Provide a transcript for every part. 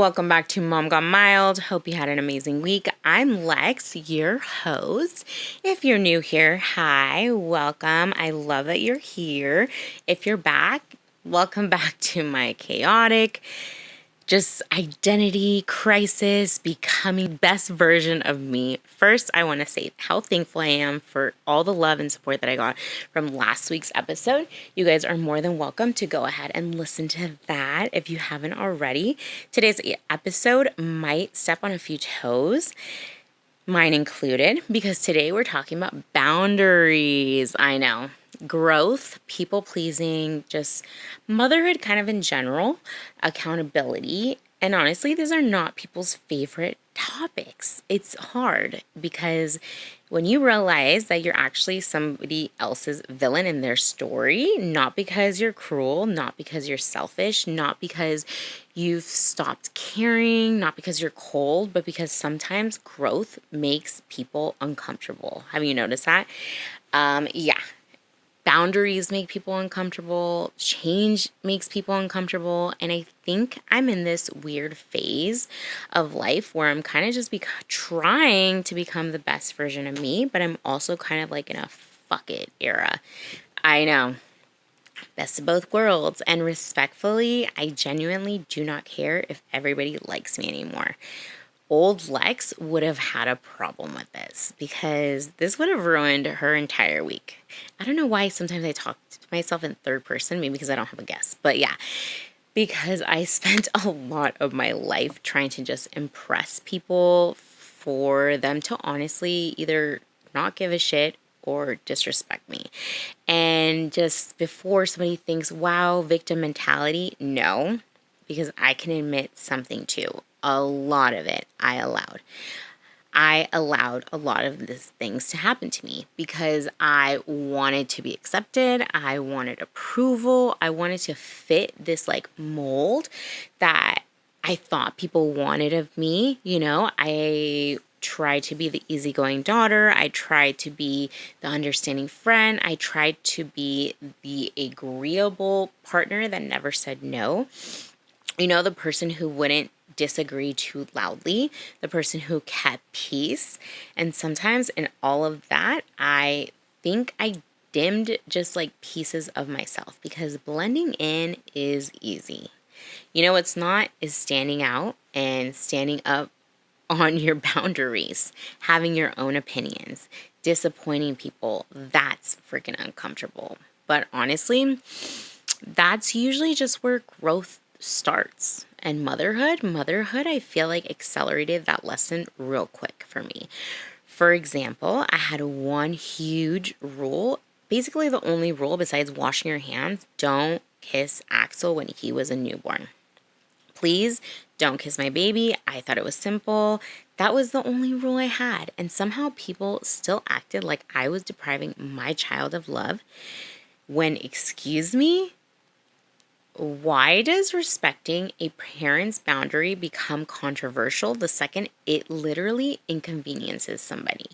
Welcome back to Mom Gone Mild. Hope you had an amazing week. I'm Lex, your host. If you're new here, hi, welcome. I love that you're here. If you're back, welcome back to my chaotic, just identity crisis, becoming best version of me. First, I want to say how thankful I am for all the love and support that I got from last week's episode. You guys are more than welcome to go ahead and listen to that if you haven't already. Today's episode might step on a few toes, mine included, because today we're talking about boundaries. I know. Growth, people pleasing, just motherhood kind of in general, accountability. And honestly, these are not people's favorite topics. It's hard because when you realize that you're actually somebody else's villain in their story, not because you're cruel, not because you're selfish, not because you've stopped caring, not because you're cold, but because sometimes growth makes people uncomfortable. Have you noticed that? Yeah. Boundaries make people uncomfortable. Change makes people uncomfortable. And I think I'm in this weird phase of life where I'm kind of just trying to become the best version of me, but I'm also kind of like in a fuck it era. I know. Best of both worlds. And respectfully, I genuinely do not care if everybody likes me anymore. Old Lex would have had a problem with this because this would have ruined her entire week. I don't know why sometimes I talk to myself in third person, maybe because I don't have a guest, but yeah, because I spent a lot of my life trying to just impress people for them to honestly either not give a shit or disrespect me. And just before somebody thinks, wow, victim mentality, no, because I can admit something too. A lot of it I allowed. I allowed a lot of these things to happen to me because I wanted to be accepted. I wanted approval. I wanted to fit this like mold that I thought people wanted of me. You know, I tried to be the easygoing daughter. I tried to be the understanding friend. I tried to be the agreeable partner that never said no. You know, the person who wouldn't disagree too loudly, the person who kept peace. And sometimes in all of that, I think I dimmed just like pieces of myself because blending in is easy. You know, what's not is standing out and standing up on your boundaries, having your own opinions, disappointing people. That's freaking uncomfortable. But honestly, that's usually just where growth starts. And motherhood, I feel like accelerated that lesson real quick for me. For example, I had one huge rule, basically the only rule besides washing your hands: don't kiss Axel when he was a newborn. Please don't kiss my baby. I thought it was simple. That was the only rule I had. And somehow people still acted like I was depriving my child of love when, excuse me, why does respecting a parent's boundary become controversial the second it literally inconveniences somebody?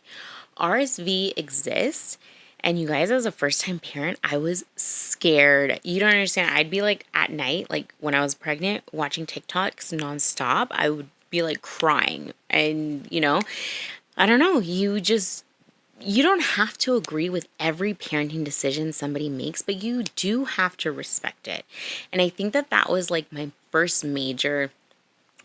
RSV exists, and you guys, as a first-time parent, I was scared. You don't understand. I'd be like at night, like when I was pregnant, watching TikToks nonstop. I would be like crying, and I don't know. You don't have to agree with every parenting decision somebody makes, but you do have to respect it. And I think that was like my first major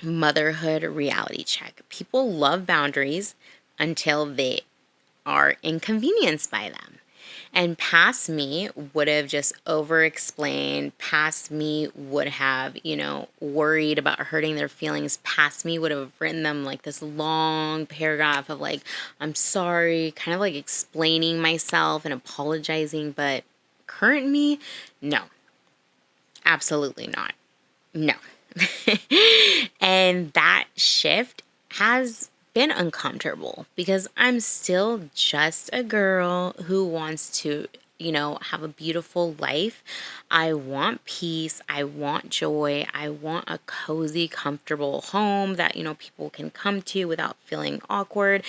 motherhood reality check. People love boundaries until they are inconvenienced by them. And past me would have just over explained. Past me would have, worried about hurting their feelings. Past me would have written them like this long paragraph of like, I'm sorry, kind of like explaining myself and apologizing. But current me, no, absolutely not. No. And that shift has been uncomfortable because I'm still just a girl who wants to, have a beautiful life. I want peace. I want joy. I want a cozy, comfortable home that, people can come to without feeling awkward.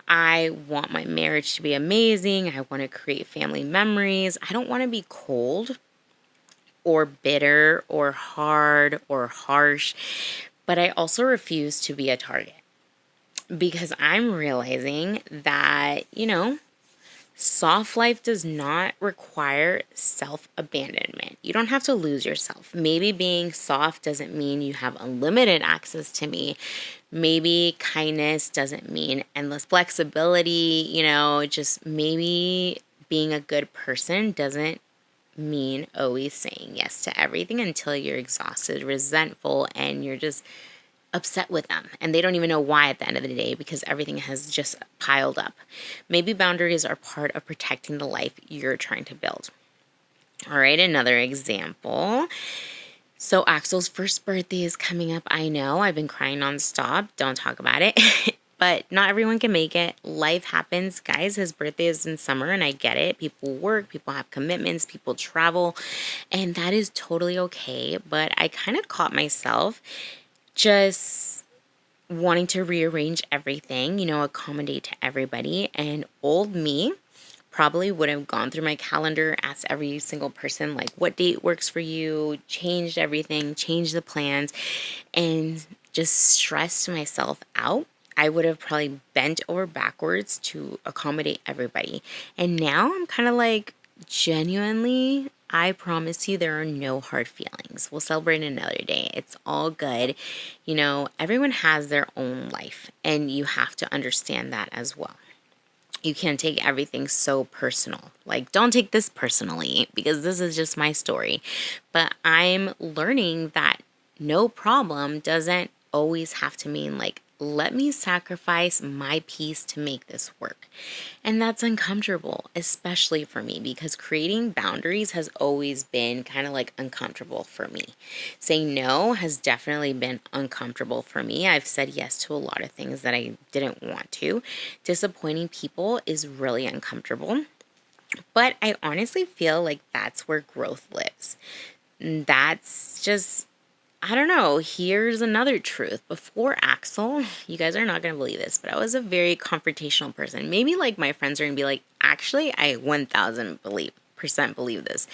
I want my marriage to be amazing. I want to create family memories. I don't want to be cold or bitter or hard or harsh. But I also refuse to be a target because I'm realizing that, soft life does not require self abandonment. You don't have to lose yourself. Maybe being soft doesn't mean you have unlimited access to me. Maybe kindness doesn't mean endless flexibility. Just maybe being a good person doesn't mean always saying yes to everything until you're exhausted, resentful, and you're just upset with them and they don't even know why at the end of the day because everything has just piled up. Maybe boundaries are part of protecting the life you're trying to build. All right, another example. So Axel's first birthday is coming up. I know I've been crying nonstop. Don't talk about it. But not everyone can make it. Life happens. Guys, his birthday is in summer and I get it. People work, people have commitments, people travel, and that is totally okay. But I kind of caught myself just wanting to rearrange everything, accommodate to everybody. And old me probably would have gone through my calendar, asked every single person, like, what date works for you, changed everything, changed the plans, and just stressed myself out. I would have probably bent over backwards to accommodate everybody. And now I'm kind of like, genuinely, I promise you there are no hard feelings. We'll celebrate another day. It's all good. Everyone has their own life, and you have to understand that as well. You can't take everything so personal. Like, don't take this personally because this is just my story. But I'm learning that no problem doesn't always have to mean like, let me sacrifice my peace to make this work. And that's uncomfortable, especially for me, because creating boundaries has always been kind of like uncomfortable for me. Saying no has definitely been uncomfortable for me. I've said yes to a lot of things that I didn't want to. Disappointing people is really uncomfortable. But I honestly feel like that's where growth lives. That's just, I don't know. Here's another truth. Before Axel, you guys are not going to believe this, but I was a very confrontational person. Maybe like my friends are going to be like, actually, I 1000% believe this.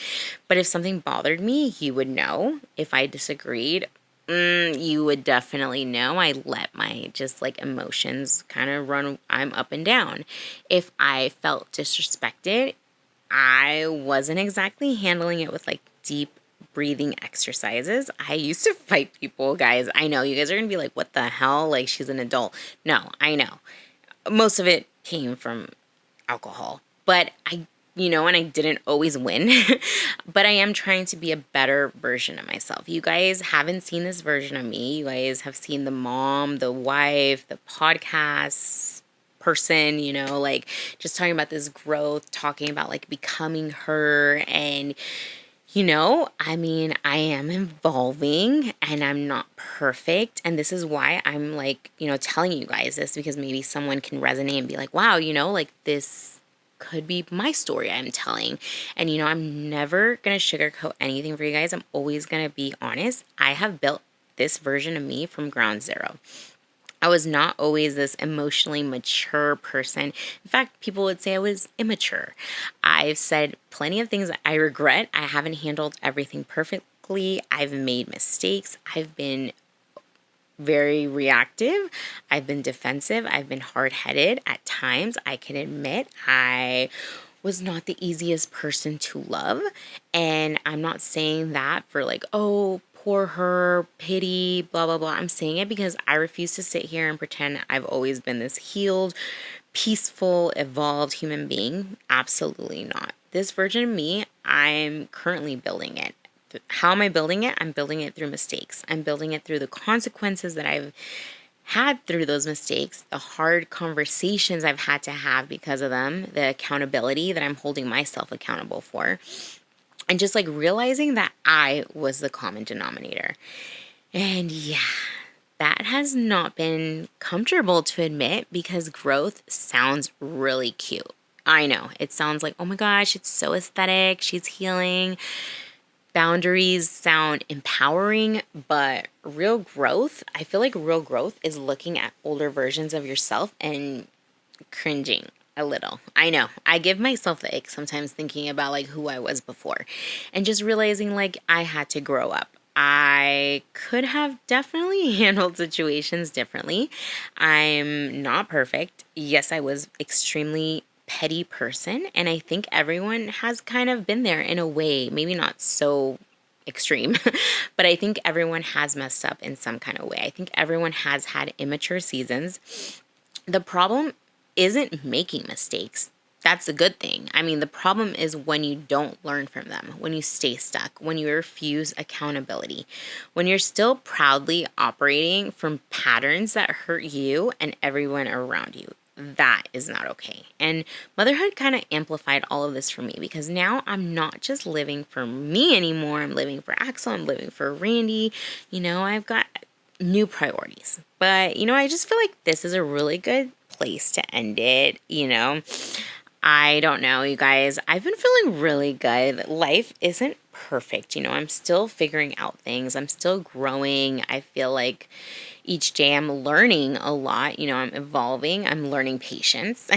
But if something bothered me, you would know. If I disagreed, you would definitely know. I let my just like emotions kind of run. I'm up and down. If I felt disrespected, I wasn't exactly handling it with like deep breathing exercises. I used to fight people, guys. I know you guys are going to be like, what the hell? Like, she's an adult. No, I know. Most of it came from alcohol, but and I didn't always win, but I am trying to be a better version of myself. You guys haven't seen this version of me. You guys have seen the mom, the wife, the podcast person, like just talking about this growth, talking about like becoming her. And I am evolving and I'm not perfect. And this is why I'm like, telling you guys this, because maybe someone can resonate and be like, wow, like this could be my story I'm telling. And, I'm never going to sugarcoat anything for you guys. I'm always going to be honest. I have built this version of me from ground zero. I was not always this emotionally mature person. In fact, people would say I was immature. I've said plenty of things that I regret. I haven't handled everything perfectly. I've made mistakes. I've been very reactive. I've been defensive. I've been hard-headed at times. I can admit I was not the easiest person to love. And I'm not saying that for like, oh, poor her, pity, blah, blah, blah. I'm saying it because I refuse to sit here and pretend I've always been this healed, peaceful, evolved human being. Absolutely not. This version of me, I'm currently building it. How am I building it? I'm building it through mistakes. I'm building it through the consequences that I've had through those mistakes, the hard conversations I've had to have because of them, the accountability that I'm holding myself accountable for, and just like realizing that I was the common denominator. And yeah, that has not been comfortable to admit because growth sounds really cute. I know, it sounds like, oh my gosh, it's so aesthetic, she's healing. Boundaries sound empowering, but real growth, I feel like real growth is looking at older versions of yourself and cringing a little. I know. I give myself the ick sometimes thinking about like who I was before and just realizing like I had to grow up. I could have definitely handled situations differently. I'm not perfect. Yes, I was extremely petty person, and I think everyone has kind of been there in a way, maybe not so extreme, but I think everyone has messed up in some kind of way. I think everyone has had immature seasons. The problem isn't making mistakes. That's a good thing. I mean, the problem is when you don't learn from them, when you stay stuck, when you refuse accountability, when you're still proudly operating from patterns that hurt you and everyone around you. That is not okay. And motherhood kind of amplified all of this for me because now I'm not just living for me anymore. I'm living for Axel. I'm living for Randy. I've got new priorities. But, I just feel like this is a really good place to end it. I don't know, you guys. I've been feeling really good. Life isn't perfect. I'm still figuring out things. I'm still growing. I feel like each day I'm learning a lot. I'm evolving. I'm learning patience.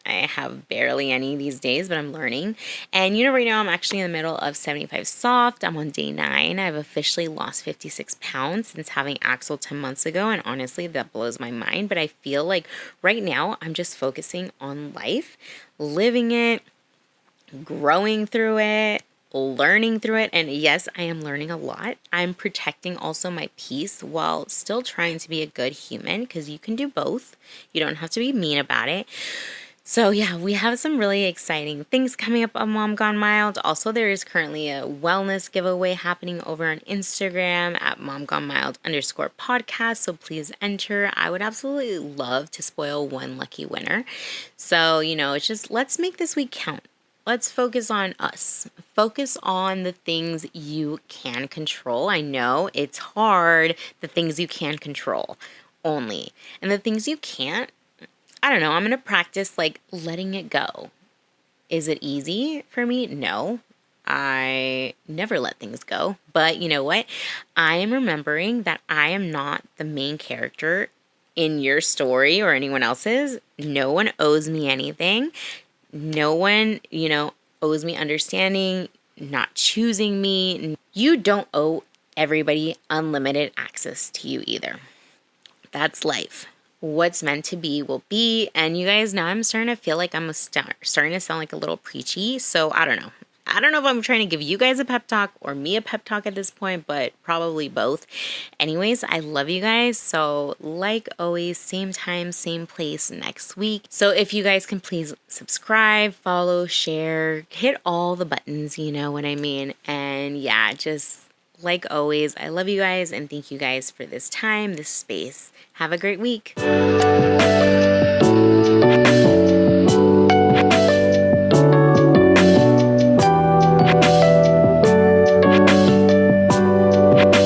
I have barely any these days, but I'm learning. And right now I'm actually in the middle of 75 soft. I'm on day 9. I've officially lost 56 pounds since having Axel 10 months ago. And honestly, that blows my mind. But I feel like right now I'm just focusing on life, living it, growing through it, learning through it. And yes, I am learning a lot. I'm protecting also my peace while still trying to be a good human because you can do both. You don't have to be mean about it. So yeah, we have some really exciting things coming up on Mom Gone Mild. Also, there is currently a wellness giveaway happening over on Instagram at momgonemild_podcast. So please enter. I would absolutely love to spoil one lucky winner. So, it's just let's make this week count. Let's focus on us. Focus on the things you can control. I know it's hard, the things you can control only. And the things you can't, I don't know, I'm going to practice letting it go. Is it easy for me? No. I never let things go. But you know what? I am remembering that I am not the main character in your story or anyone else's. No one owes me anything. No one, owes me understanding, not choosing me. You don't owe everybody unlimited access to you either. That's life. What's meant to be will be. And you guys, now I'm starting to feel like I'm starting to sound like a little preachy. So I don't know. I don't know if I'm trying to give you guys a pep talk or me a pep talk at this point, but probably both. Anyways, I love you guys. So like always, same time, same place next week. So if you guys can please subscribe, follow, share, hit all the buttons, you know what I mean? And yeah, just like always, I love you guys and thank you guys for this time, this space. Have a great week.